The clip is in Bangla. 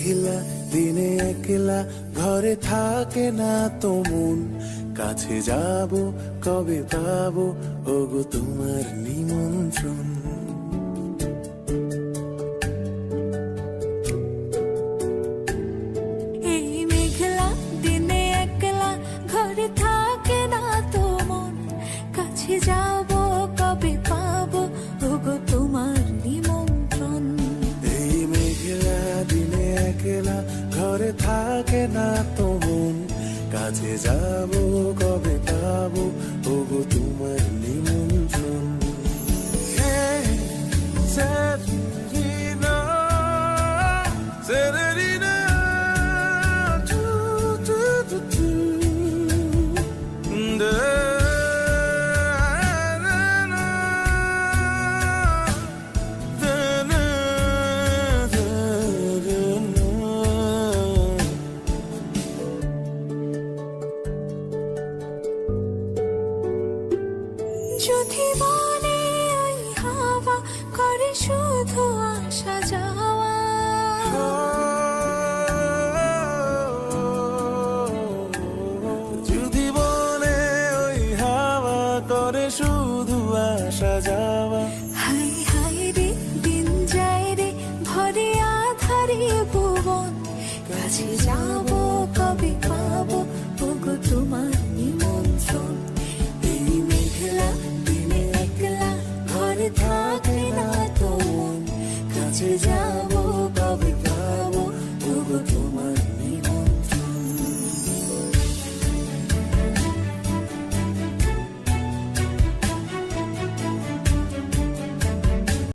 মেঘলা দিনে একলা ঘরে থাকে না তো মন, কাছে যাব কবে পাবো ওগো তোমার নিমন্ত্রণ। এই মেঘলা দিনে একলা ঘরে থাকে না তো মন, কাছে যাব কবে পাবো ওগো তোমার নিমন্ত্রণ। এই মেঘলা দিনে একলা ঘরে থাকে না তো মন, কাছে যাব কবে পাবো ওগো তোমার নিমন্ত্রণ। Severina, Severina, tu, tu, tu, tu. যদি মনে ওই হাওয়া করে শুধু আসা যাওয়া, যদি বলে ওই হাওয়া করে শুধু আসা যাওয়া, হাই হাই রে দিন যায় রে ভরে আধারে ভুবন, কাছে যাব কবে পাবো ওগো তোমার